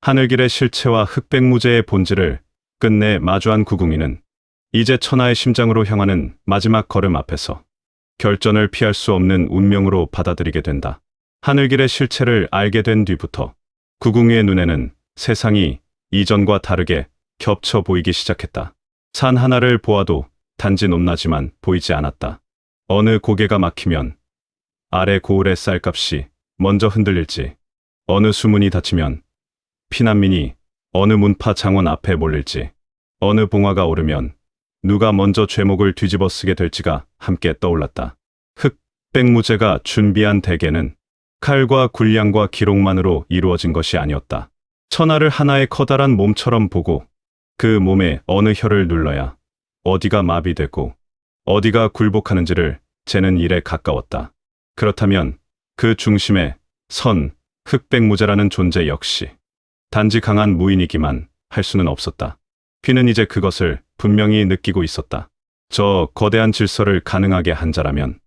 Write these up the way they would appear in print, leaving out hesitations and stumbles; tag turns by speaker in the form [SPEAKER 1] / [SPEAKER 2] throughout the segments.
[SPEAKER 1] 하늘길의 실체와 흑백무제의 본질을 끝내 마주한 구궁이는 이제 천하의 심장으로 향하는 마지막 걸음 앞에서 결전을 피할 수 없는 운명으로 받아들이게 된다. 하늘길의 실체를 알게 된 뒤부터 구궁이의 눈에는 세상이 이전과 다르게 겹쳐 보이기 시작했다. 산 하나를 보아도 단지 높나지만 보이지 않았다. 어느 고개가 막히면 아래 고을의 쌀값이 먼저 흔들릴지, 어느 수문이 닫히면 피난민이 어느 문파 장원 앞에 몰릴지, 어느 봉화가 오르면 누가 먼저 죄목을 뒤집어 쓰게 될지가 함께 떠올랐다. 흑백무제가 준비한 대계는 칼과 군량과 기록만으로 이루어진 것이 아니었다. 천하를 하나의 커다란 몸처럼 보고 그 몸에 어느 혀를 눌러야 어디가 마비되고 어디가 굴복하는지를 재는 일에 가까웠다. 그렇다면 그 중심에 선 흑백무제라는 존재 역시 단지 강한 무인이기만 할 수는 없었다. 휘는 이제 그것을 분명히 느끼고 있었다. 저 거대한 질서를 가능하게 한 자라면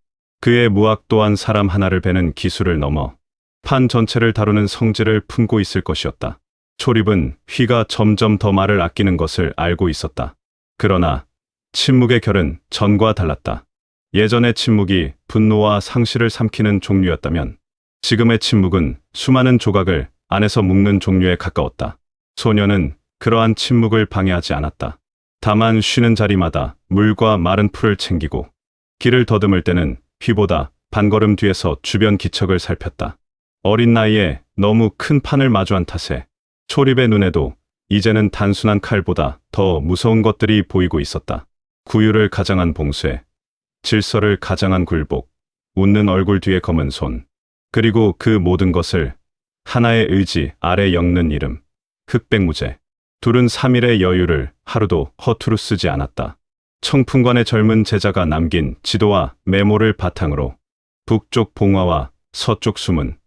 [SPEAKER 1] 그의 무학 또한 사람 하나를 베는 기술을 넘어 판 전체를 다루는 성질을 품고 있을 것이었다. 초립은 휘가 점점 더 말을 아끼는 것을 알고 있었다. 그러나 침묵의 결은 전과 달랐다. 예전의 침묵이 분노와 상실을 삼키는 종류였다면 지금의 침묵은 수많은 조각을 안에서 묶는 종류에 가까웠다. 소녀는 그러한 침묵을 방해하지 않았다. 다만 쉬는 자리마다 물과 마른 풀을 챙기고 길을 더듬을 때는 휘보다 반걸음 뒤에서 주변 기척을 살폈다. 어린 나이에 너무 큰 판을 마주한 탓에 초립의 눈에도 이제는 단순한 칼보다 더 무서운 것들이 보이고 있었다. 구유를 가장한 봉쇄, 질서를 가장한 굴복, 웃는 얼굴 뒤에 검은 손, 그리고 그 모든 것을 하나의 의지 아래 엮는 이름, 흑백무제. 둘은 3일의 여유를 하루도 허투루 쓰지 않았다. 청풍관의 젊은 제자가 남긴 지도와 메모를 바탕으로 북쪽 봉화와 서쪽 수문,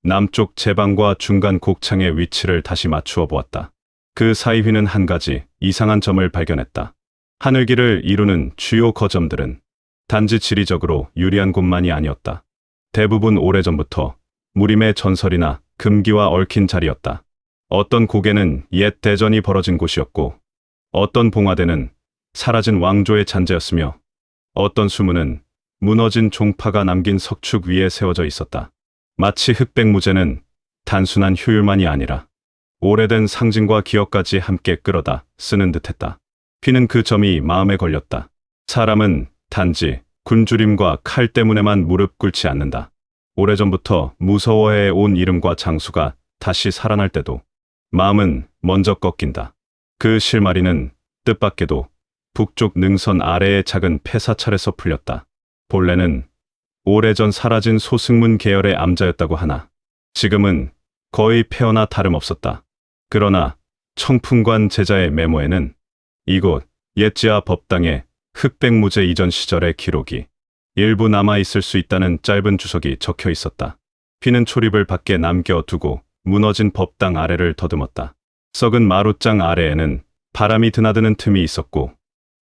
[SPEAKER 1] 남쪽 제방과 중간 곡창의 위치를 다시 맞추어 보았다. 그 사이 휘는 한 가지 이상한 점을 발견했다. 하늘길을 이루는 주요 거점들은 단지 지리적으로 유리한 곳만이 아니었다. 대부분 오래전부터 무림의 전설이나 금기와 얽힌 자리였다. 어떤 고개는 옛 대전이 벌어진 곳이었고, 어떤 봉화대는 사라진 왕조의 잔재였으며, 어떤 수문은 무너진 종파가 남긴 석축 위에 세워져 있었다. 마치 흑백무제는 단순한 효율만이 아니라 오래된 상징과 기억까지 함께 끌어다 쓰는 듯했다. 휘는 그 점이 마음에 걸렸다. 사람은 단지 굶주림과 칼 때문에만 무릎 꿇지 않는다. 오래전부터 무서워해 온 이름과 장수가 다시 살아날 때도 마음은 먼저 꺾인다. 그 실마리는 뜻밖에도 북쪽 능선 아래의 작은 폐사찰에서 풀렸다. 본래는 오래전 사라진 소승문 계열의 암자였다고 하나 지금은 거의 폐허나 다름없었다. 그러나 청풍관 제자의 메모에는 이곳 옛지하 법당의 흑백무제 이전 시절의 기록이 일부 남아있을 수 있다는 짧은 주석이 적혀 있었다. 휘는 초립을 밖에 남겨두고 무너진 법당 아래를 더듬었다. 썩은 마룻장 아래에는 바람이 드나드는 틈이 있었고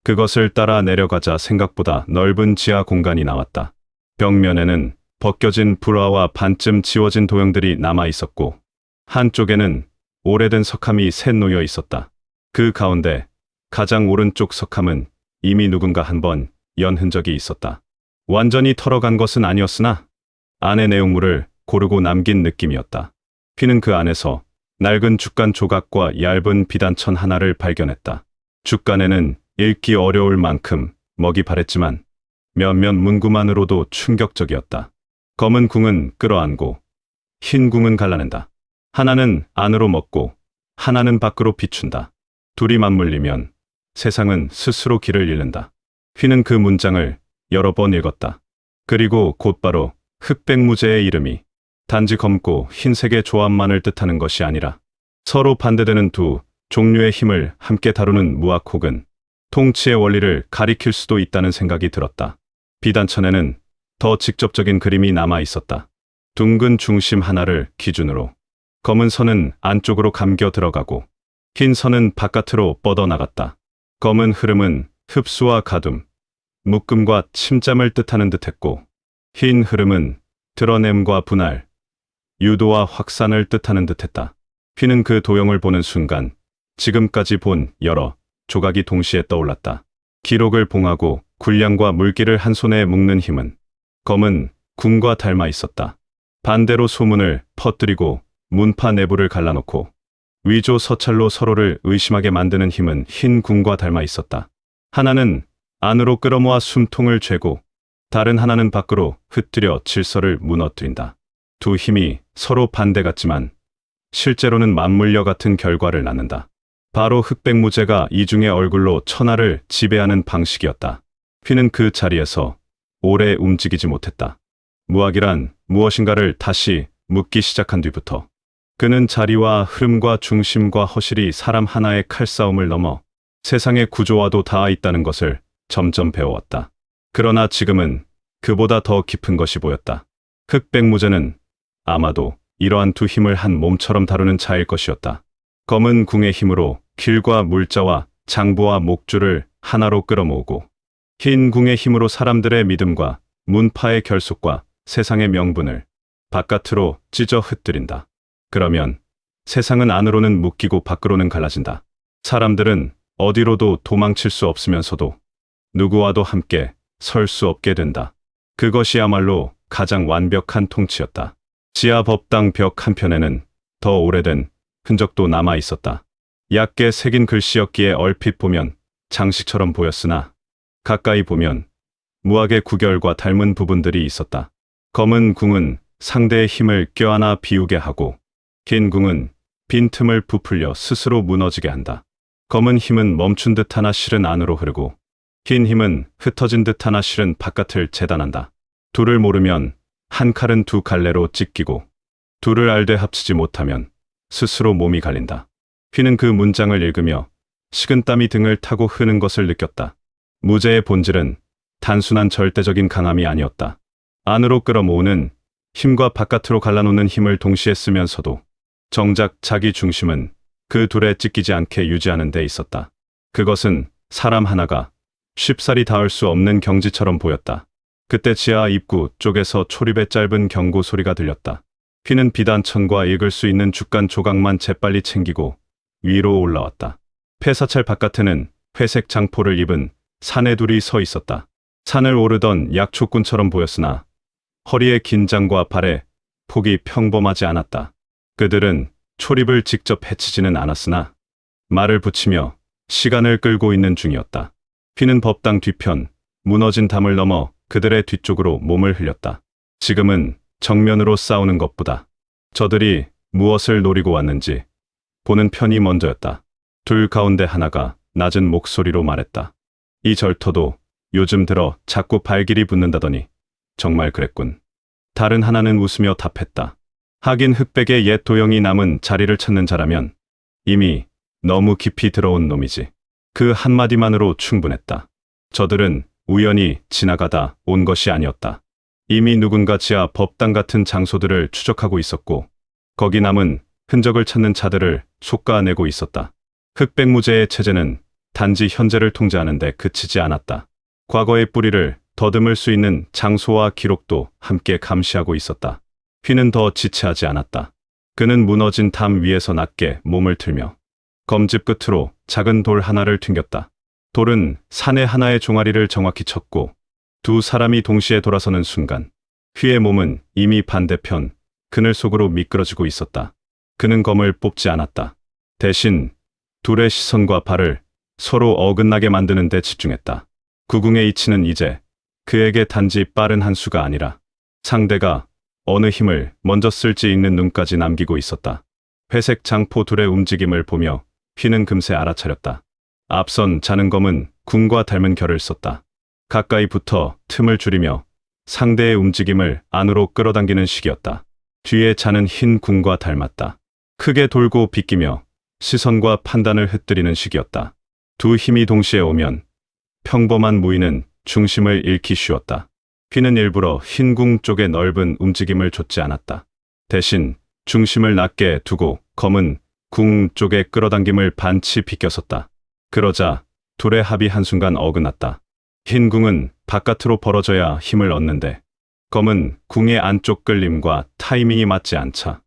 [SPEAKER 1] 그것을 따라 내려가자 생각보다 넓은 지하 공간이 나왔다. 벽면에는 벗겨진 불화와 반쯤 지워진 도형들이 남아있었고 한쪽에는 오래된 석함이 셋 놓여 있었다. 그 가운데 가장 오른쪽 석함은 이미 누군가 한번 연 흔적이 있었다. 완전히 털어간 것은 아니었으나 안의 내용물을 고르고 남긴 느낌이었다. 휘는 그 안에서 낡은 죽간 조각과 얇은 비단천 하나를 발견했다. 죽간에는 읽기 어려울 만큼 먹이 바랬지만 몇몇 문구만으로도 충격적이었다. 검은 궁은 끌어안고 흰 궁은 갈라낸다. 하나는 안으로 먹고 하나는 밖으로 비춘다. 둘이 맞물리면 세상은 스스로 길을 잃는다. 휘는 그 문장을 여러 번 읽었다. 그리고 곧바로 흑백무제의 이름이 단지 검고 흰색의 조합만을 뜻하는 것이 아니라 서로 반대되는 두 종류의 힘을 함께 다루는 무학 혹은 통치의 원리를 가리킬 수도 있다는 생각이 들었다. 비단천에는 더 직접적인 그림이 남아 있었다. 둥근 중심 하나를 기준으로 검은 선은 안쪽으로 감겨 들어가고 흰 선은 바깥으로 뻗어나갔다. 검은 흐름은 흡수와 가둠, 묶음과 침잠을 뜻하는 듯했고 흰 흐름은 드러냄과 분할, 유도와 확산을 뜻하는 듯했다. 휘는 그 도형을 보는 순간 지금까지 본 여러 조각이 동시에 떠올랐다. 기록을 봉하고 군량과 물기를 한 손에 묶는 힘은 검은 궁과 닮아 있었다. 반대로 소문을 퍼뜨리고 문파 내부를 갈라놓고 위조 서찰로 서로를 의심하게 만드는 힘은 흰 궁과 닮아 있었다. 하나는 안으로 끌어모아 숨통을 죄고 다른 하나는 밖으로 흩뜨려 질서를 무너뜨린다. 두 힘이 서로 반대 같지만 실제로는 맞물려 같은 결과를 낳는다. 바로 흑백무제가 이중의 얼굴로 천하를 지배하는 방식이었다. 휘는 그 자리에서 오래 움직이지 못했다. 무학이란 무엇인가를 다시 묻기 시작한 뒤부터 그는 자리와 흐름과 중심과 허실이 사람 하나의 칼싸움을 넘어 세상의 구조와도 닿아 있다는 것을 점점 배워왔다. 그러나 지금은 그보다 더 깊은 것이 보였다. 흑백무제는 아마도 이러한 두 힘을 한 몸처럼 다루는 자일 것이었다. 검은 궁의 힘으로 길과 물자와 장부와 목줄을 하나로 끌어모으고 흰 궁의 힘으로 사람들의 믿음과 문파의 결속과 세상의 명분을 바깥으로 찢어 흩뜨린다. 그러면 세상은 안으로는 묶이고 밖으로는 갈라진다. 사람들은 어디로도 도망칠 수 없으면서도 누구와도 함께 설 수 없게 된다. 그것이야말로 가장 완벽한 통치였다. 지하 법당 벽 한편에는 더 오래된 흔적도 남아 있었다. 얕게 새긴 글씨였기에 얼핏 보면 장식처럼 보였으나 가까이 보면 무학의 구결과 닮은 부분들이 있었다. 검은 궁은 상대의 힘을 껴안아 비우게 하고 긴 궁은 빈틈을 부풀려 스스로 무너지게 한다. 검은 힘은 멈춘 듯하나 실은 안으로 흐르고 긴 힘은 흩어진 듯하나 실은 바깥을 재단한다. 둘을 모르면 한 칼은 두 갈래로 찢기고 둘을 알되 합치지 못하면 스스로 몸이 갈린다. 휘는 그 문장을 읽으며 식은땀이 등을 타고 흐는 것을 느꼈다. 무제의 본질은 단순한 절대적인 강함이 아니었다. 안으로 끌어모으는 힘과 바깥으로 갈라놓는 힘을 동시에 쓰면서도 정작 자기 중심은 그 둘에 찢기지 않게 유지하는 데 있었다. 그것은 사람 하나가 쉽사리 닿을 수 없는 경지처럼 보였다. 그때 지하 입구 쪽에서 초립의 짧은 경고 소리가 들렸다. 휘는 비단천과 읽을 수 있는 주간 조각만 재빨리 챙기고 위로 올라왔다. 폐사찰 바깥에는 회색 장포를 입은 사내둘이 서 있었다. 산을 오르던 약초꾼처럼 보였으나 허리의 긴장과 발의 폭이 평범하지 않았다. 그들은 초립을 직접 해치지는 않았으나 말을 붙이며 시간을 끌고 있는 중이었다. 휘는 법당 뒤편 무너진 담을 넘어 그들의 뒤쪽으로 몸을 흘렸다. 지금은 정면으로 싸우는 것보다 저들이 무엇을 노리고 왔는지 보는 편이 먼저였다. 둘 가운데 하나가 낮은 목소리로 말했다. 이 절터도 요즘 들어 자꾸 발길이 붙는다더니 정말 그랬군. 다른 하나는 웃으며 답했다. 하긴 흑백의 옛 도형이 남은 자리를 찾는 자라면 이미 너무 깊이 들어온 놈이지. 그 한마디만으로 충분했다. 저들은 우연히 지나가다 온 것이 아니었다. 이미 누군가 지하 법당 같은 장소들을 추적하고 있었고 거기 남은 흔적을 찾는 자들을 솎아내고 있었다. 흑백무제의 체제는 단지 현재를 통제하는 데 그치지 않았다. 과거의 뿌리를 더듬을 수 있는 장소와 기록도 함께 감시하고 있었다. 휘는 더 지체하지 않았다. 그는 무너진 담 위에서 낮게 몸을 틀며 검집 끝으로 작은 돌 하나를 튕겼다. 돌은 사내 하나의 종아리를 정확히 쳤고 두 사람이 동시에 돌아서는 순간 휘의 몸은 이미 반대편 그늘 속으로 미끄러지고 있었다. 그는 검을 뽑지 않았다. 대신 둘의 시선과 발을 서로 어긋나게 만드는 데 집중했다. 구궁의 이치는 이제 그에게 단지 빠른 한 수가 아니라 상대가 어느 힘을 먼저 쓸지 읽는 눈까지 남기고 있었다. 회색 장포 둘의 움직임을 보며 휘는 금세 알아차렸다. 앞선 자는 검은 궁과 닮은 결을 썼다. 가까이 붙어 틈을 줄이며 상대의 움직임을 안으로 끌어당기는 식이었다. 뒤에 자는 흰 궁과 닮았다. 크게 돌고 비끼며 시선과 판단을 흩뜨리는 식이었다. 두 힘이 동시에 오면 평범한 무인은 중심을 잃기 쉬웠다. 휘는 일부러 흰 궁 쪽의 넓은 움직임을 좇지 않았다. 대신 중심을 낮게 두고 검은 궁 쪽의 끌어당김을 반치 비껴섰다. 그러자 둘의 합이 한순간 어긋났다. 흰 궁은 바깥으로 벌어져야 힘을 얻는데 검은 궁의 안쪽 끌림과 타이밍이 맞지 않자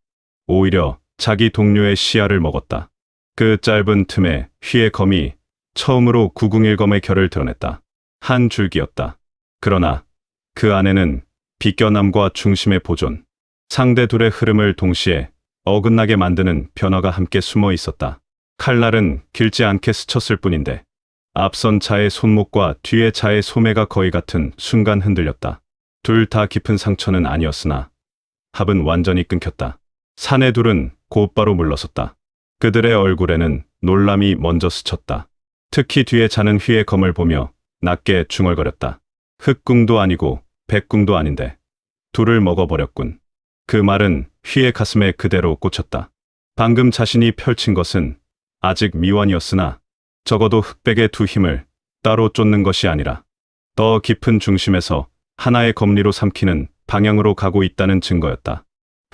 [SPEAKER 1] 오히려 자기 동료의 시야를 먹었다. 그 짧은 틈에 휘의 검이 처음으로 901검의 결을 드러냈다. 한 줄기였다. 그러나 그 안에는 비껴남과 중심의 보존, 상대 둘의 흐름을 동시에 어긋나게 만드는 변화가 함께 숨어 있었다. 칼날은 길지 않게 스쳤을 뿐인데 앞선 자의 손목과 뒤의 자의 소매가 거의 같은 순간 흔들렸다. 둘 다 깊은 상처는 아니었으나 합은 완전히 끊겼다. 사내 둘은 곧바로 물러섰다. 그들의 얼굴에는 놀람이 먼저 스쳤다. 특히 뒤에 자는 휘의 검을 보며 낮게 중얼거렸다. 흑궁도 아니고 백궁도 아닌데 둘을 먹어버렸군. 그 말은 휘의 가슴에 그대로 꽂혔다. 방금 자신이 펼친 것은 아직 미완이었으나 적어도 흑백의 두 힘을 따로 쫓는 것이 아니라 더 깊은 중심에서 하나의 검리로 삼키는 방향으로 가고 있다는 증거였다.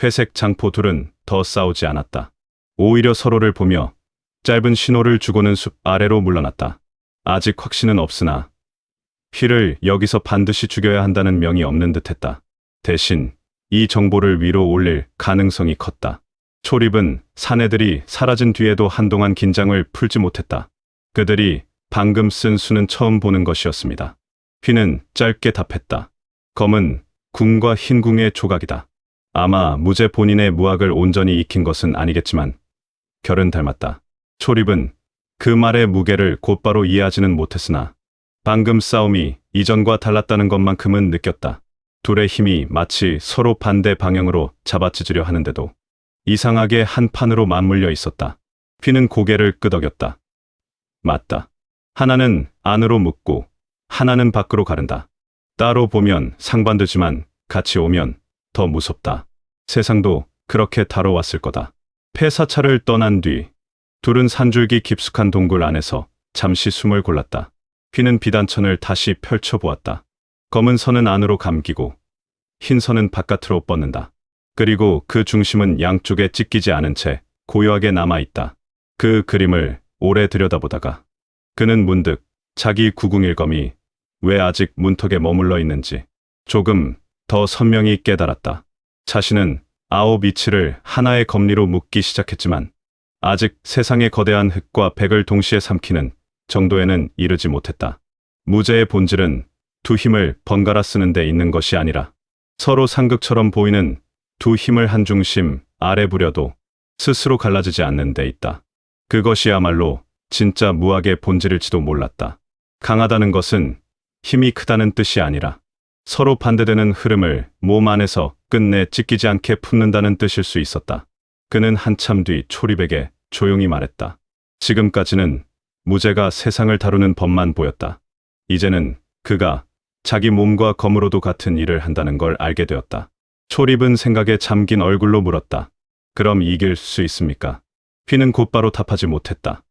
[SPEAKER 1] 회색 장포 둘은 더 싸우지 않았다. 오히려 서로를 보며 짧은 신호를 주고는 숲 아래로 물러났다. 아직 확신은 없으나 휘를 여기서 반드시 죽여야 한다는 명이 없는 듯했다. 대신 이 정보를 위로 올릴 가능성이 컸다. 초립은 사내들이 사라진 뒤에도 한동안 긴장을 풀지 못했다. 그들이 방금 쓴 수는 처음 보는 것이었습니다. 휘는 짧게 답했다. 검은 궁과 흰 궁의 조각이다. 아마 무제 본인의 무학을 온전히 익힌 것은 아니겠지만 결은 닮았다. 초립은 그 말의 무게를 곧바로 이해하지는 못했으나 방금 싸움이 이전과 달랐다는 것만큼은 느꼈다. 둘의 힘이 마치 서로 반대 방향으로 잡아찢으려 하는데도 이상하게 한 판으로 맞물려 있었다. 휘는 고개를 끄덕였다. 맞다. 하나는 안으로 묻고 하나는 밖으로 가른다. 따로 보면 상반되지만 같이 오면 더 무섭다. 세상도 그렇게 다뤄왔을 거다. 폐사차를 떠난 뒤 둘은 산줄기 깊숙한 동굴 안에서 잠시 숨을 골랐다. 휘는 비단천을 다시 펼쳐보았다. 검은 선은 안으로 감기고 흰 선은 바깥으로 뻗는다. 그리고 그 중심은 양쪽에 찢기지 않은 채 고요하게 남아있다. 그 그림을 오래 들여다보다가 그는 문득 자기 901검이 왜 아직 문턱에 머물러 있는지 조금 더 선명히 깨달았다. 자신은 9 이치를 하나의 검리로 묶기 시작했지만 아직 세상의 거대한 흑과 백을 동시에 삼키는 정도에는 이르지 못했다. 무제의 본질은 두 힘을 번갈아 쓰는 데 있는 것이 아니라 서로 상극처럼 보이는 두 힘을 한 중심 아래 부려도 스스로 갈라지지 않는 데 있다. 그것이야말로 진짜 무학의 본질일지도 몰랐다. 강하다는 것은 힘이 크다는 뜻이 아니라 서로 반대되는 흐름을 몸 안에서 끝내 찢기지 않게 품는다는 뜻일 수 있었다. 그는 한참 뒤 초립에게 조용히 말했다. 지금까지는 무제가 세상을 다루는 법만 보였다. 이제는 그가 자기 몸과 검으로도 같은 일을 한다는 걸 알게 되었다. 초립은 생각에 잠긴 얼굴로 물었다. 그럼 이길 수 있습니까? 휘는 곧바로 답하지 못했다.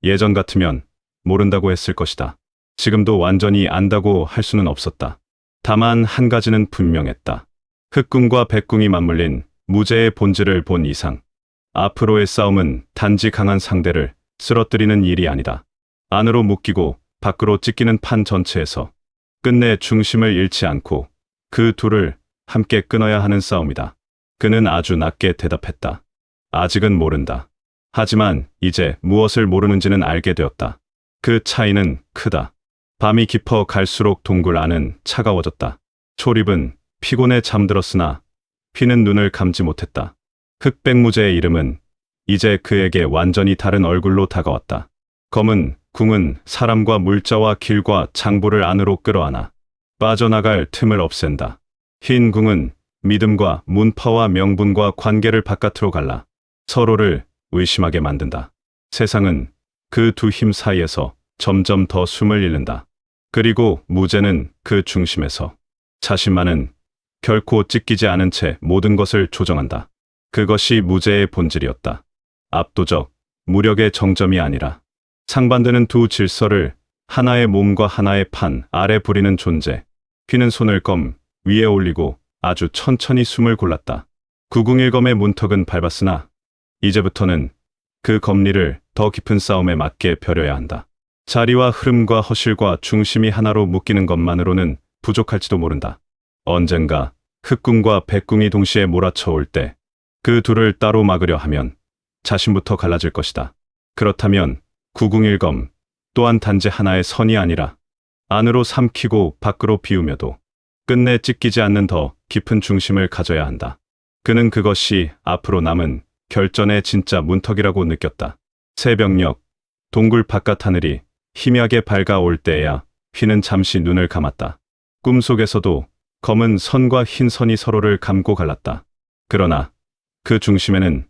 [SPEAKER 1] 예전 같으면 모른다고 했을 것이다. 지금도 완전히 안다고 할 수는 없었다. 다만 한 가지는 분명했다. 흑궁과 백궁이 맞물린 무제의 본질을 본 이상 앞으로의 싸움은 단지 강한 상대를 쓰러뜨리는 일이 아니다. 안으로 묶이고 밖으로 찢기는 판 전체에서 끝내 중심을 잃지 않고 그 둘을 함께 끊어야 하는 싸움이다. 그는 아주 낮게 대답했다. 아직은 모른다. 하지만 이제 무엇을 모르는지는 알게 되었다. 그 차이는 크다. 밤이 깊어 갈수록 동굴 안은 차가워졌다. 초립은 피곤해 잠들었으나 휘는 눈을 감지 못했다. 흑백무제의 이름은 이제 그에게 완전히 다른 얼굴로 다가왔다. 검은 궁은 사람과 물자와 길과 장부를 안으로 끌어안아 빠져나갈 틈을 없앤다. 흰 궁은 믿음과 문파와 명분과 관계를 바깥으로 갈라 서로를 의심하게 만든다. 세상은 그 두 힘 사이에서 점점 더 숨을 잃는다. 그리고 무제는 그 중심에서 자신만은 결코 찢기지 않은 채 모든 것을 조정한다. 그것이 무제의 본질이었다. 압도적 무력의 정점이 아니라 상반되는 두 질서를 하나의 몸과 하나의 판 아래 부리는 존재. 휘는 손을 검 위에 올리고 아주 천천히 숨을 골랐다. 901검의 문턱은 밟았으나 이제부터는 그 검리를 더 깊은 싸움에 맞게 벼려야 한다. 자리와 흐름과 허실과 중심이 하나로 묶이는 것만으로는 부족할지도 모른다. 언젠가 흑궁과 백궁이 동시에 몰아쳐 올 때 그 둘을 따로 막으려 하면 자신부터 갈라질 것이다. 그렇다면 구궁일검 또한 단지 하나의 선이 아니라 안으로 삼키고 밖으로 비우며도 끝내 찢기지 않는 더 깊은 중심을 가져야 한다. 그는 그것이 앞으로 남은 결전의 진짜 문턱이라고 느꼈다. 새벽녘 동굴 바깥 하늘이 희미하게 밝아올 때에야 휘는 잠시 눈을 감았다. 꿈속에서도 검은 선과 흰 선이 서로를 감고 갈랐다. 그러나 그 중심에는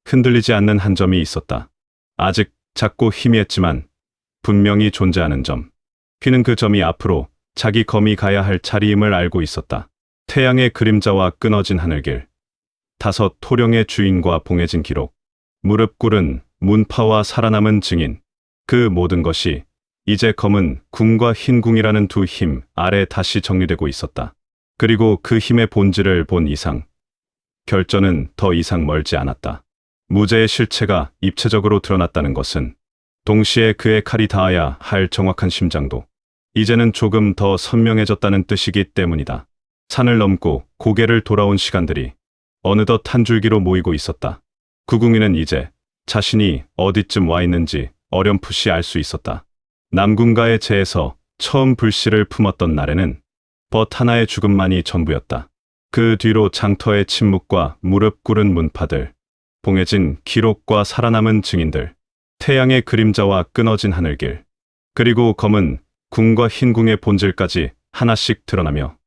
[SPEAKER 1] 흔들리지 않는 한 점이 있었다. 아직 작고 희미했지만 분명히 존재하는 점. 휘는 그 점이 앞으로 자기 검이 가야 할 자리임을 알고 있었다. 태양의 그림자와 끊어진 하늘길. 5 토령의 주인과 봉해진 기록. 무릎 꿇은 문파와 살아남은 증인. 그 모든 것이 이제 검은 궁과 흰 궁이라는 두 힘 아래 다시 정리되고 있었다. 그리고 그 힘의 본질을 본 이상 결전은 더 이상 멀지 않았다. 무제의 실체가 입체적으로 드러났다는 것은 동시에 그의 칼이 닿아야 할 정확한 심장도 이제는 조금 더 선명해졌다는 뜻이기 때문이다. 산을 넘고 고개를 돌아온 시간들이 어느덧 한 줄기로 모이고 있었다. 구궁이는 이제 자신이 어디쯤 와 있는지 어렴풋이 알 수 있었다. 남군가의 제에서 처음 불씨를 품었던 날에는 벗 하나의 죽음만이 전부였다. 그 뒤로 장터의 침묵과 무릎 꿇은 문파들, 봉해진 기록과 살아남은 증인들, 태양의 그림자와 끊어진 하늘길, 그리고 검은 궁과 흰 궁의 본질까지 하나씩 드러나며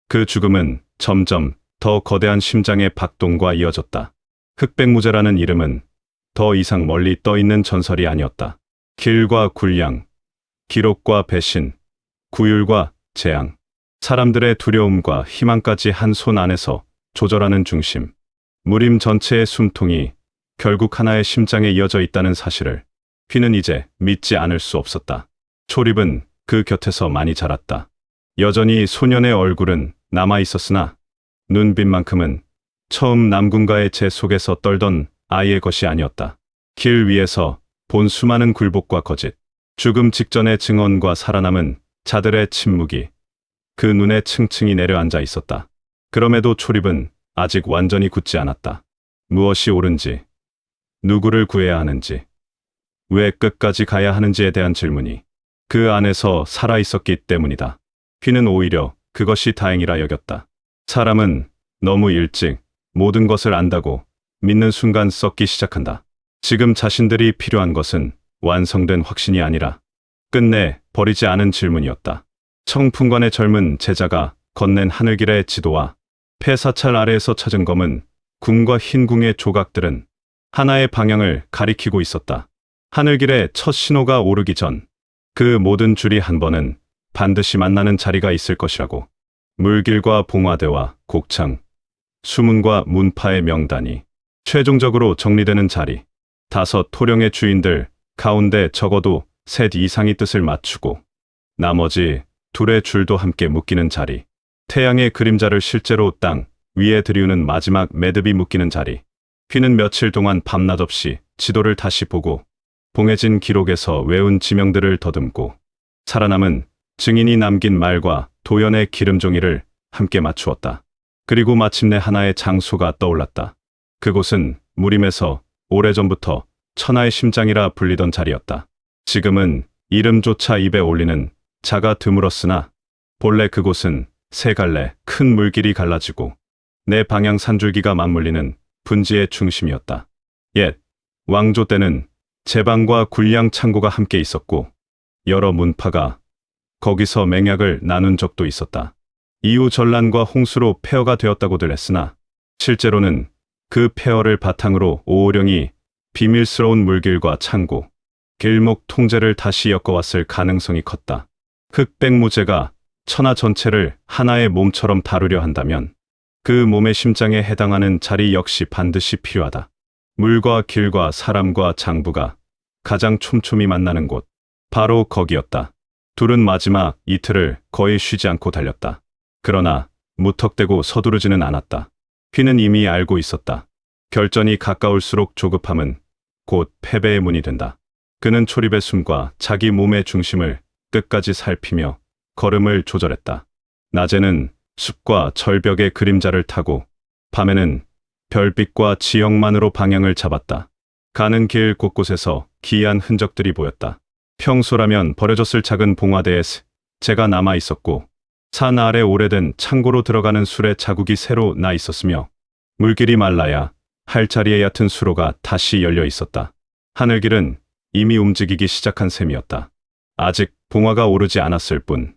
[SPEAKER 1] 그 죽음은 점점 더 거대한 심장의 박동과 이어졌다. 흑백무제라는 이름은 더 이상 멀리 떠있는 전설이 아니었다. 길과 굴량, 기록과 배신, 구율과 재앙, 사람들의 두려움과 희망까지 한 손 안에서 조절하는 중심, 무림 전체의 숨통이 결국 하나의 심장에 이어져 있다는 사실을 휘는 이제 믿지 않을 수 없었다. 초립은 그 곁에서 많이 자랐다. 여전히 소년의 얼굴은 남아 있었으나 눈빛만큼은 처음 남군가의 제 속에서 떨던 아이의 것이 아니었다. 길 위에서 본 수많은 굴복과 거짓, 죽음 직전의 증언과 살아남은 자들의 침묵이 그 눈에 층층이 내려앉아 있었다. 그럼에도 초립은 아직 완전히 굳지 않았다. 무엇이 옳은지, 누구를 구해야 하는지, 왜 끝까지 가야 하는지에 대한 질문이 그 안에서 살아있었기 때문이다. 휘는 오히려 그것이 다행이라 여겼다. 사람은 너무 일찍 모든 것을 안다고 믿는 순간 썩기 시작한다. 지금 자신들이 필요한 것은 완성된 확신이 아니라 끝내 버리지 않은 질문이었다. 청풍관의 젊은 제자가 건넨 하늘길의 지도와 폐사찰 아래에서 찾은 검은 궁과 흰 궁의 조각들은 하나의 방향을 가리키고 있었다. 하늘길의 첫 신호가 오르기 전 그 모든 줄이 한 번은 반드시 만나는 자리가 있을 것이라고. 물길과 봉화대와 곡창, 수문과 문파의 명단이 최종적으로 정리되는 자리. 5 토령의 주인들 가운데 적어도 셋 이상이 뜻을 맞추고 나머지 2의 줄도 함께 묶이는 자리. 태양의 그림자를 실제로 땅 위에 들이우는 마지막 매듭이 묶이는 자리. 휘는 며칠 동안 밤낮 없이 지도를 다시 보고 봉해진 기록에서 외운 지명들을 더듬고 살아남은 증인이 남긴 말과 도연의 기름종이를 함께 맞추었다. 그리고 마침내 하나의 장소가 떠올랐다. 그곳은 무림에서 오래전부터 천하의 심장이라 불리던 자리였다. 지금은 이름조차 입에 올리는 자가 드물었으나 본래 그곳은 3갈래 큰 물길이 갈라지고 내 방향 산줄기가 맞물리는 분지의 중심이었다. 옛 왕조 때는 제방과 굴량 창고가 함께 있었고 여러 문파가 거기서 맹약을 나눈 적도 있었다. 이후 전란과 홍수로 폐허가 되었다고들 했으나 실제로는 그 폐허를 바탕으로 오호령이 비밀스러운 물길과 창고, 길목 통제를 다시 엮어왔을 가능성이 컸다. 흑백무제가 천하 전체를 하나의 몸처럼 다루려 한다면 그 몸의 심장에 해당하는 자리 역시 반드시 필요하다. 물과 길과 사람과 장부가 가장 촘촘히 만나는 곳, 바로 거기였다. 둘은 마지막 이틀을 거의 쉬지 않고 달렸다. 그러나 무턱대고 서두르지는 않았다. 휘는 이미 알고 있었다. 결전이 가까울수록 조급함은 곧 패배의 문이 된다. 그는 초립의 숨과 자기 몸의 중심을 끝까지 살피며 걸음을 조절했다. 낮에는 숲과 절벽의 그림자를 타고 밤에는 별빛과 지형만으로 방향을 잡았다. 가는 길 곳곳에서 기이한 흔적들이 보였다. 평소라면 버려졌을 작은 봉화대에 재가 남아 있었고, 산 아래 오래된 창고로 들어가는 술의 자국이 새로 나 있었으며, 물길이 말라야 할 자리에 얕은 수로가 다시 열려 있었다. 하늘길은 이미 움직이기 시작한 셈이었다. 아직 봉화가 오르지 않았을 뿐,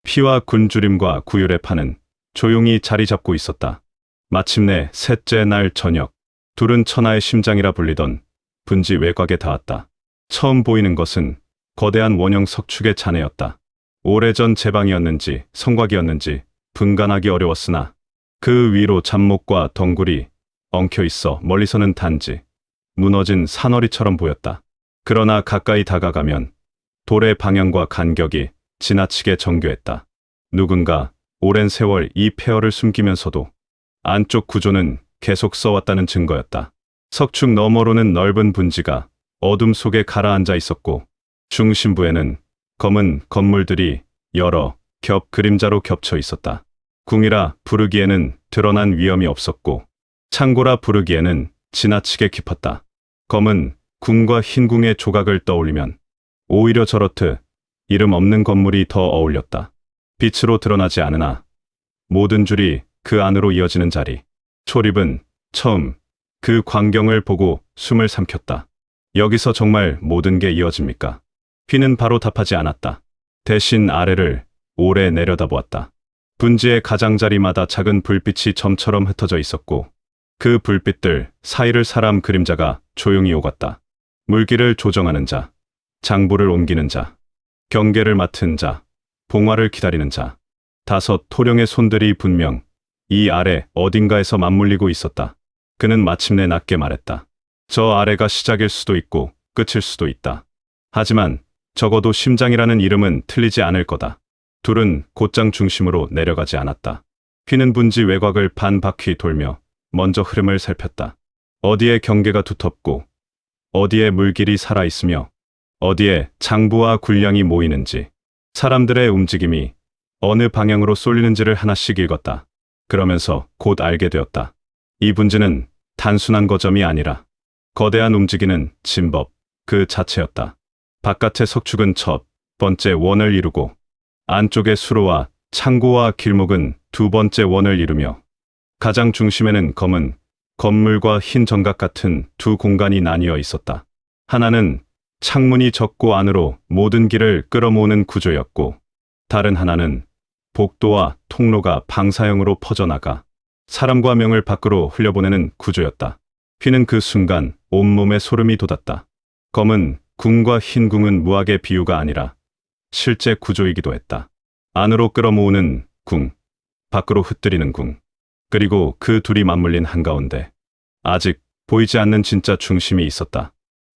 [SPEAKER 1] 피와 굶주림과 구휼의 판은 조용히 자리 잡고 있었다. 마침내 셋째 날 저녁, 둘은 천하의 심장이라 불리던 분지 외곽에 닿았다. 처음 보이는 것은 거대한 원형 석축의 잔해였다. 오래전 제방이었는지 성곽이었는지 분간하기 어려웠으나 그 위로 잡목과 덩굴이 엉켜 있어 멀리서는 단지 무너진 산허리처럼 보였다. 그러나 가까이 다가가면 돌의 방향과 간격이 지나치게 정교했다. 누군가 오랜 세월 이 폐허를 숨기면서도 안쪽 구조는 계속 써왔다는 증거였다. 석축 너머로는 넓은 분지가 어둠 속에 가라앉아 있었고, 중심부에는 검은 건물들이 여러 겹 그림자로 겹쳐 있었다. 궁이라 부르기에는 드러난 위험이 없었고, 창고라 부르기에는 지나치게 깊었다. 검은 궁과 흰 궁의 조각을 떠올리면 오히려 저렇듯 이름 없는 건물이 더 어울렸다. 빛으로 드러나지 않으나 모든 줄이 그 안으로 이어지는 자리. 초립은 처음 그 광경을 보고 숨을 삼켰다. 여기서 정말 모든 게 이어집니까? 휘는 바로 답하지 않았다. 대신 아래를 오래 내려다보았다. 분지의 가장자리마다 작은 불빛이 점처럼 흩어져 있었고, 그 불빛들 사이를 사람 그림자가 조용히 오갔다. 물길을 조정하는 자, 장부를 옮기는 자, 경계를 맡은 자, 봉화를 기다리는 자. 5 토령의 손들이 분명 이 아래 어딘가에서 맞물리고 있었다. 그는 마침내 낮게 말했다. 저 아래가 시작일 수도 있고 끝일 수도 있다. 하지만 적어도 심장이라는 이름은 틀리지 않을 거다. 둘은 곧장 중심으로 내려가지 않았다. 휘는 분지 외곽을 반 바퀴 돌며 먼저 흐름을 살폈다. 어디에 경계가 두텁고 어디에 물길이 살아있으며 어디에 장부와 군량이 모이는지, 사람들의 움직임이 어느 방향으로 쏠리는지를 하나씩 읽었다. 그러면서 곧 알게 되었다. 이 분지는 단순한 거점이 아니라 거대한 움직이는 진법 그 자체였다. 바깥의 석축은 첫 번째 원을 이루고, 안쪽의 수로와 창고와 길목은 두 번째 원을 이루며, 가장 중심에는 검은 건물과 흰 정각 같은 두 공간이 나뉘어 있었다. 하나는 창문이 적고 안으로 모든 길을 끌어모으는 구조였고, 다른 하나는 복도와 통로가 방사형으로 퍼져나가 사람과 명을 밖으로 흘려보내는 구조였다. 휘는 그 순간 온몸에 소름이 돋았다. 검은 궁과 흰 궁은 무학의 비유가 아니라 실제 구조이기도 했다. 안으로 끌어모으는 궁, 밖으로 흩뜨리는 궁, 그리고 그 둘이 맞물린 한가운데 아직 보이지 않는 진짜 중심이 있었다.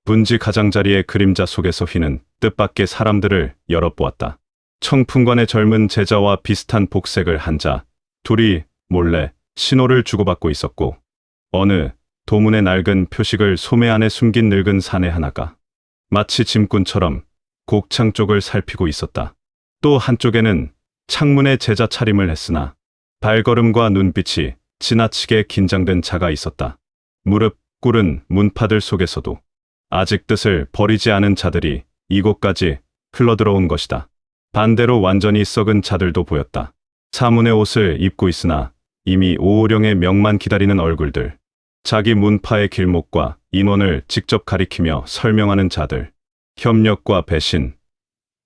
[SPEAKER 1] 분지 가장자리의 그림자 속에서 휘는 뜻밖의 사람들을 열어보았다. 청풍관의 젊은 제자와 비슷한 복색을 한 자, 둘이 몰래 신호를 주고받고 있었고, 어느 도문의 낡은 표식을 소매 안에 숨긴 늙은 사내 하나가 마치 짐꾼처럼 곡창 쪽을 살피고 있었다. 또 한쪽에는 창문에 제자 차림을 했으나 발걸음과 눈빛이 지나치게 긴장된 자가 있었다. 무릎 꿇은 문파들 속에서도 아직 뜻을 버리지 않은 자들이 이곳까지 흘러들어온 것이다. 반대로 완전히 썩은 자들도 보였다. 사문의 옷을 입고 있으나 이미 오호령의 명만 기다리는 얼굴들, 자기 문파의 길목과 인원을 직접 가리키며 설명하는 자들, 협력과 배신,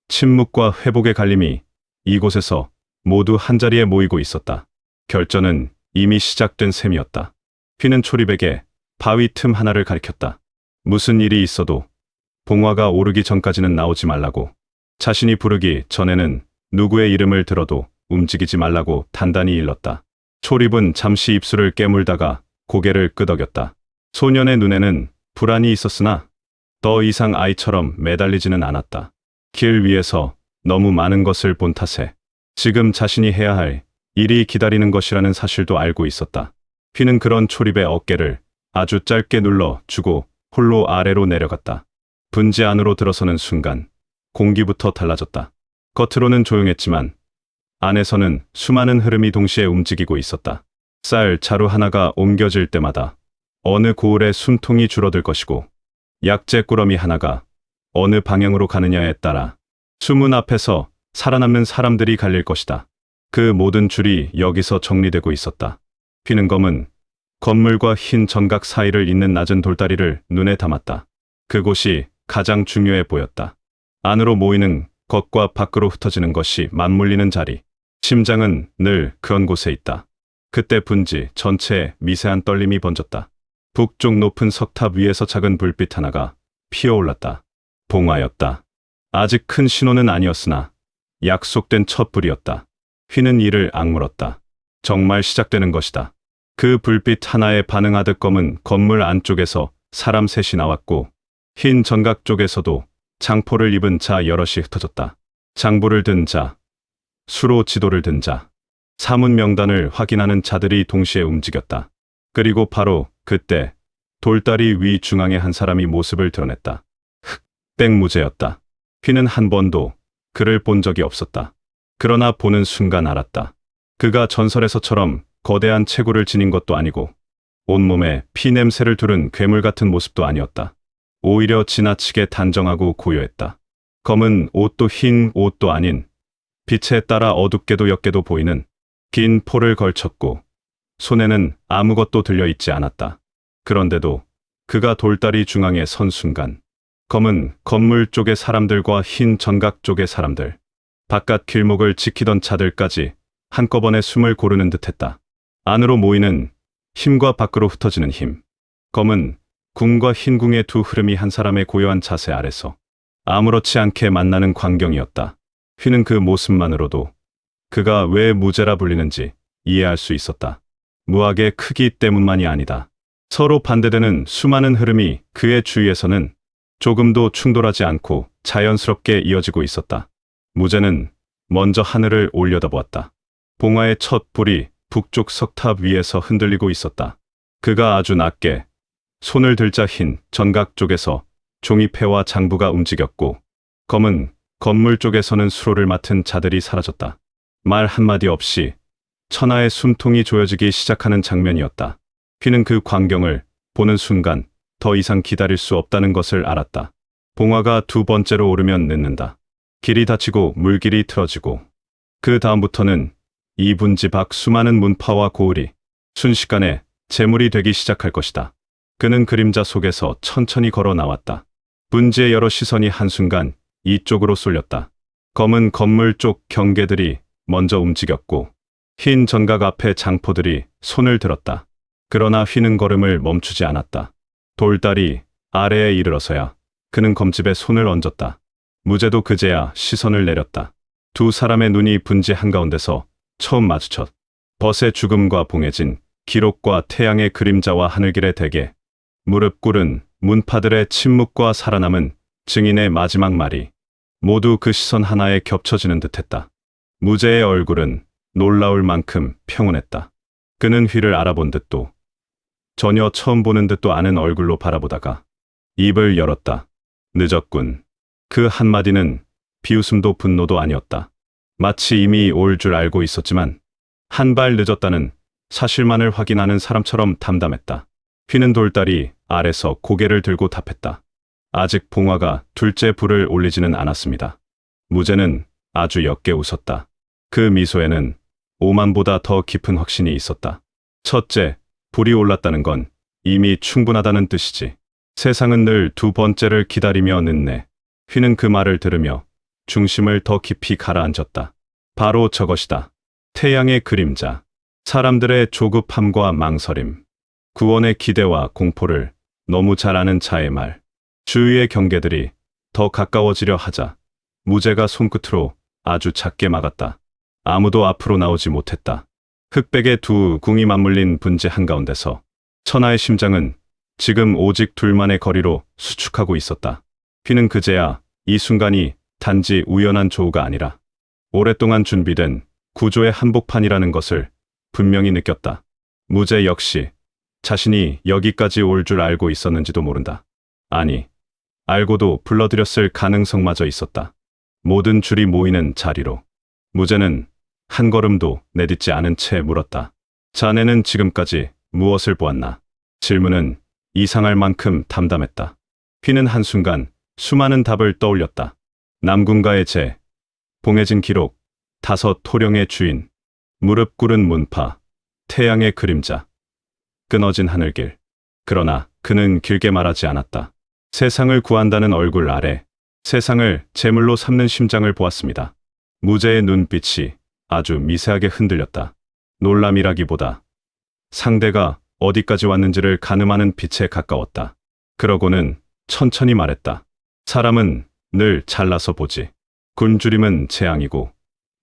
[SPEAKER 1] 침묵과 회복의 갈림이 이곳에서 모두 한자리에 모이고 있었다. 결전은 이미 시작된 셈이었다. 휘는 초립에게 바위 틈 하나를 가리켰다. 무슨 일이 있어도 봉화가 오르기 전까지는 나오지 말라고, 자신이 부르기 전에는 누구의 이름을 들어도 움직이지 말라고 단단히 일렀다. 초립은 잠시 입술을 깨물다가 고개를 끄덕였다. 소년의 눈에는 불안이 있었으나 더 이상 아이처럼 매달리지는 않았다. 길 위에서 너무 많은 것을 본 탓에 지금 자신이 해야 할 일이 기다리는 것이라는 사실도 알고 있었다. 휘는 그런 초립의 어깨를 아주 짧게 눌러 주고 홀로 아래로 내려갔다. 분지 안으로 들어서는 순간 공기부터 달라졌다. 겉으로는 조용했지만 안에서는 수많은 흐름이 동시에 움직이고 있었다. 쌀 자루 하나가 옮겨질 때마다 어느 고을의 숨통이 줄어들 것이고, 약재 꾸러미 하나가 어느 방향으로 가느냐에 따라 수문 앞에서 살아남는 사람들이 갈릴 것이다. 그 모든 줄이 여기서 정리되고 있었다. 휘는 검은 건물과 흰 정각 사이를 잇는 낮은 돌다리를 눈에 담았다. 그곳이 가장 중요해 보였다. 안으로 모이는 것과 밖으로 흩어지는 것이 맞물리는 자리. 심장은 늘 그런 곳에 있다. 그때 분지 전체에 미세한 떨림이 번졌다. 북쪽 높은 석탑 위에서 작은 불빛 하나가 피어올랐다. 봉화였다. 아직 큰 신호는 아니었으나 약속된 첫 불이었다. 휘는 이를 악물었다. 정말 시작되는 것이다. 그 불빛 하나에 반응하듯 검은 건물 안쪽에서 사람 셋이 나왔고 흰 전각 쪽에서도 장포를 입은 자 여럿이 흩어졌다. 장부를 든 자, 수로 지도를 든 자, 사문 명단을 확인하는 자들이 동시에 움직였다. 그리고 바로 그때 돌다리 위 중앙에 한 사람이 모습을 드러냈다. 흑백무제였다. 휘는 한 번도 그를 본 적이 없었다. 그러나 보는 순간 알았다. 그가 전설에서처럼 거대한 체구를 지닌 것도 아니고 온몸에 피 냄새를 두른 괴물 같은 모습도 아니었다. 오히려 지나치게 단정하고 고요했다. 검은 옷도 흰 옷도 아닌 빛에 따라 어둡게도 옅게도 보이는 긴 포를 걸쳤고 손에는 아무것도 들려있지 않았다. 그런데도 그가 돌다리 중앙에 선 순간 검은 건물 쪽의 사람들과 흰 전각 쪽의 사람들, 바깥 길목을 지키던 자들까지 한꺼번에 숨을 고르는 듯했다. 안으로 모이는 힘과 밖으로 흩어지는 힘. 검은 궁과 흰 궁의 두 흐름이 한 사람의 고요한 자세 아래서 아무렇지 않게 만나는 광경이었다. 휘는 그 모습만으로도 그가 왜 무제라 불리는지 이해할 수 있었다. 무학의 크기 때문만이 아니다. 서로 반대되는 수많은 흐름이 그의 주위에서는 조금도 충돌하지 않고 자연스럽게 이어지고 있었다. 무제는 먼저 하늘을 올려다보았다. 봉화의 첫 불이 북쪽 석탑 위에서 흔들리고 있었다. 그가 아주 낮게 손을 들자 흰 전각 쪽에서 종이패와 장부가 움직였고 검은 건물 쪽에서는 수로를 맡은 자들이 사라졌다. 말 한마디 없이 천하의 숨통이 조여지기 시작하는 장면이었다. 휘는 그 광경을 보는 순간 더 이상 기다릴 수 없다는 것을 알았다. 봉화가 두 번째로 오르면 늦는다. 길이 닫히고 물길이 틀어지고 그 다음부터는 이 분지 밖 수많은 문파와 고을이 순식간에 재물이 되기 시작할 것이다. 그는 그림자 속에서 천천히 걸어 나왔다. 분지의 여러 시선이 한순간 이쪽으로 쏠렸다. 검은 건물 쪽 경계들이 먼저 움직였고 흰 전각 앞에 장포들이 손을 들었다. 그러나 휘는 걸음을 멈추지 않았다. 돌다리 아래에 이르러서야 그는 검집에 손을 얹었다. 무제도 그제야 시선을 내렸다. 두 사람의 눈이 분지 한가운데서 처음 마주쳤. 벗의 죽음과 봉해진 기록과 태양의 그림자와 하늘길의 대게, 무릎 꿇은 문파들의 침묵과 살아남은 증인의 마지막 말이 모두 그 시선 하나에 겹쳐지는 듯했다. 무제의 얼굴은 놀라울 만큼 평온했다. 그는 휘를 알아본 듯도 전혀 처음 보는 듯도 않은 얼굴로 바라보다가 입을 열었다. 늦었군. 그 한마디는 비웃음도 분노도 아니었다. 마치 이미 올 줄 알고 있었지만 한 발 늦었다는 사실만을 확인하는 사람처럼 담담했다. 휘는 돌다리 아래서 고개를 들고 답했다. 아직 봉화가 둘째 불을 올리지는 않았습니다. 무제는 아주 옅게 웃었다. 그 미소에는 오만보다 더 깊은 확신이 있었다. 첫째, 불이 올랐다는 건 이미 충분하다는 뜻이지. 세상은 늘 두 번째를 기다리며 늦네. 휘는 그 말을 들으며 중심을 더 깊이 가라앉았다. 바로 저것이다. 태양의 그림자. 사람들의 조급함과 망설임. 구원의 기대와 공포를 너무 잘 아는 자의 말. 주위의 경계들이 더 가까워지려 하자 무제가 손끝으로 아주 작게 막았다. 아무도 앞으로 나오지 못했다. 흑백의 두 궁이 맞물린 분지 한가운데서 천하의 심장은 지금 오직 둘만의 거리로 수축하고 있었다. 휘는 그제야 이 순간이 단지 우연한 조우가 아니라 오랫동안 준비된 구조의 한복판이라는 것을 분명히 느꼈다. 무제 역시 자신이 여기까지 올 줄 알고 있었는지도 모른다. 아니, 알고도 불러들였을 가능성마저 있었다. 모든 줄이 모이는 자리로 무제는 한 걸음도 내딛지 않은 채 물었다. 자네는 지금까지 무엇을 보았나? 질문은 이상할 만큼 담담했다. 휘는 한순간 수많은 답을 떠올렸다. 남군가의 재, 봉해진 기록, 다섯 토령의 주인, 무릎 꿇은 문파, 태양의 그림자, 끊어진 하늘길. 그러나 그는 길게 말하지 않았다. 세상을 구한다는 얼굴 아래 세상을 제물로 삼는 심장을 보았습니다. 무제의 눈빛이 아주 미세하게 흔들렸다. 놀람이라기보다 상대가 어디까지 왔는지를 가늠하는 빛에 가까웠다. 그러고는 천천히 말했다. 사람은 늘 잘나서 보지. 굶주림은 재앙이고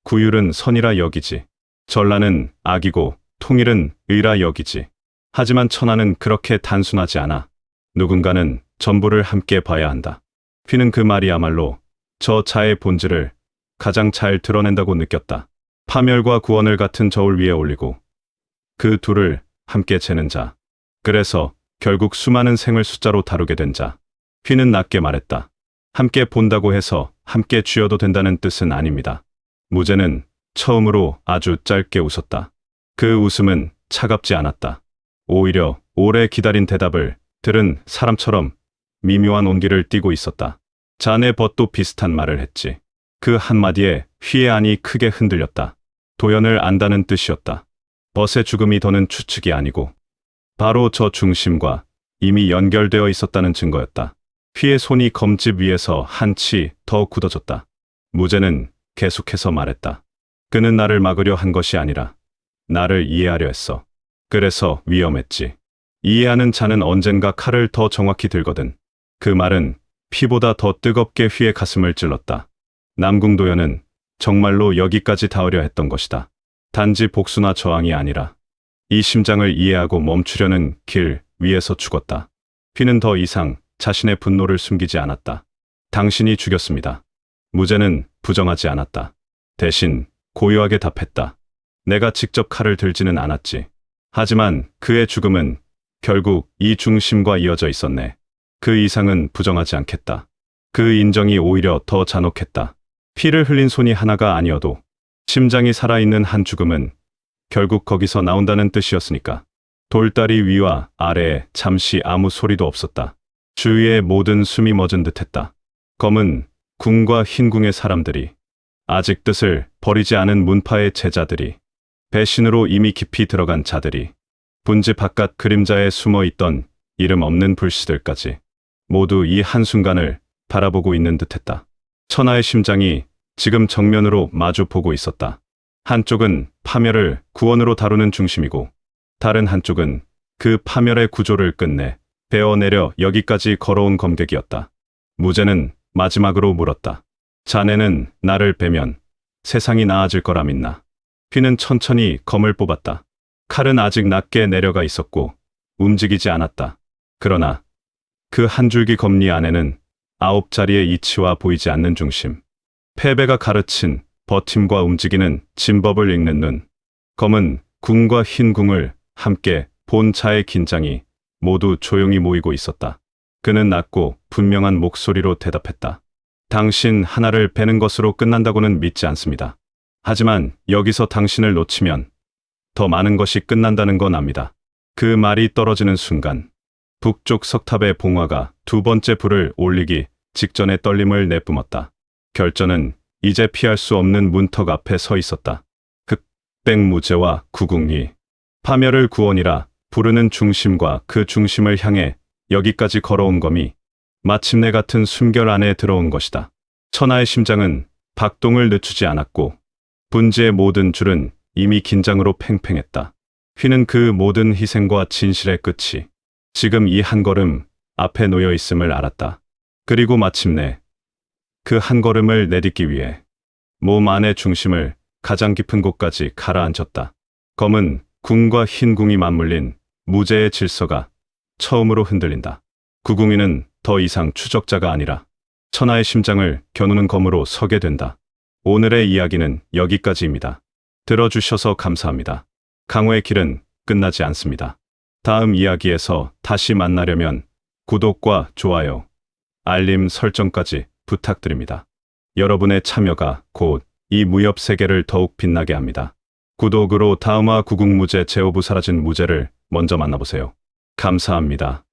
[SPEAKER 1] 구휼은 선이라 여기지. 전란은 악이고 통일은 의라 여기지. 하지만 천하는 그렇게 단순하지 않아. 누군가는 전부를 함께 봐야 한다. 휘는 그 말이야말로 저 자의 본질을 가장 잘 드러낸다고 느꼈다. 파멸과 구원을 같은 저울 위에 올리고 그 둘을 함께 재는 자. 그래서 결국 수많은 생을 숫자로 다루게 된 자. 휘는 낮게 말했다. 함께 본다고 해서 함께 쥐어도 된다는 뜻은 아닙니다. 무제는 처음으로 아주 짧게 웃었다. 그 웃음은 차갑지 않았다. 오히려 오래 기다린 대답을 들은 사람처럼 미묘한 온기를 띠고 있었다. 자네 벗도 비슷한 말을 했지. 그 한마디에 휘의 안이 크게 흔들렸다. 도연을 안다는 뜻이었다. 벗의 죽음이 더는 추측이 아니고 바로 저 중심과 이미 연결되어 있었다는 증거였다. 휘의 손이 검집 위에서 한치 더 굳어졌다. 무제는 계속해서 말했다. 그는 나를 막으려 한 것이 아니라 나를 이해하려 했어. 그래서 위험했지. 이해하는 자는 언젠가 칼을 더 정확히 들거든. 그 말은 피보다 더 뜨겁게 휘의 가슴을 찔렀다. 남궁도연은 정말로 여기까지 닿으려 했던 것이다. 단지 복수나 저항이 아니라 이 심장을 이해하고 멈추려는 길 위에서 죽었다. 휘는 더 이상 자신의 분노를 숨기지 않았다. 당신이 죽였습니다. 무제는 부정하지 않았다. 대신 고요하게 답했다. 내가 직접 칼을 들지는 않았지. 하지만 그의 죽음은 결국 이 중심과 이어져 있었네. 그 이상은 부정하지 않겠다. 그 인정이 오히려 더 잔혹했다. 피를 흘린 손이 하나가 아니어도 심장이 살아있는 한 죽음은 결국 거기서 나온다는 뜻이었으니까. 돌다리 위와 아래에 잠시 아무 소리도 없었다. 주위의 모든 숨이 멎은 듯했다. 검은 궁과 흰 궁의 사람들이, 아직 뜻을 버리지 않은 문파의 제자들이, 배신으로 이미 깊이 들어간 자들이, 분지 바깥 그림자에 숨어있던 이름 없는 불씨들까지 모두 이 한순간을 바라보고 있는 듯했다. 천하의 심장이 지금 정면으로 마주 보고 있었다. 한쪽은 파멸을 구원으로 다루는 중심이고 다른 한쪽은 그 파멸의 구조를 끝내 베어내려 여기까지 걸어온 검객이었다. 무제는 마지막으로 물었다. 자네는 나를 빼면 세상이 나아질 거라 믿나? 휘는 천천히 검을 뽑았다. 칼은 아직 낮게 내려가 있었고 움직이지 않았다. 그러나 그 한 줄기 검리 안에는 9자리의 이치와 보이지 않는 중심, 패배가 가르친 버팀과 움직이는 진법을 읽는 눈, 검은 궁과 흰 궁을 함께 본 자의 긴장이 모두 조용히 모이고 있었다. 그는 낮고 분명한 목소리로 대답했다. 당신 하나를 베는 것으로 끝난다고는 믿지 않습니다. 하지만 여기서 당신을 놓치면 더 많은 것이 끝난다는 건 압니다. 그 말이 떨어지는 순간 북쪽 석탑의 봉화가 두 번째 불을 올리기 직전에 떨림을 내뿜었다. 결전은 이제 피할 수 없는 문턱 앞에 서 있었다. 흑백무제와 구궁이 파멸을 구원이라 부르는 중심과 그 중심을 향해 여기까지 걸어온 검이 마침내 같은 숨결 안에 들어온 것이다. 천하의 심장은 박동을 늦추지 않았고 분지의 모든 줄은 이미 긴장으로 팽팽했다. 휘는 그 모든 희생과 진실의 끝이 지금 이 한 걸음 앞에 놓여 있음을 알았다. 그리고 마침내 그 한 걸음을 내딛기 위해 몸 안의 중심을 가장 깊은 곳까지 가라앉혔다. 검은 궁과 흰 궁이 맞물린 무제의 질서가 처음으로 흔들린다. 구궁이는 더 이상 추적자가 아니라 천하의 심장을 겨누는 검으로 서게 된다. 오늘의 이야기는 여기까지입니다. 들어주셔서 감사합니다. 강호의 길은 끝나지 않습니다. 다음 이야기에서 다시 만나려면 구독과 좋아요, 알림 설정까지 부탁드립니다. 여러분의 참여가 곧 이 무협 세계를 더욱 빛나게 합니다. 구독으로 다음화 구궁무제 제오부 사라진 무제를 먼저 만나보세요. 감사합니다.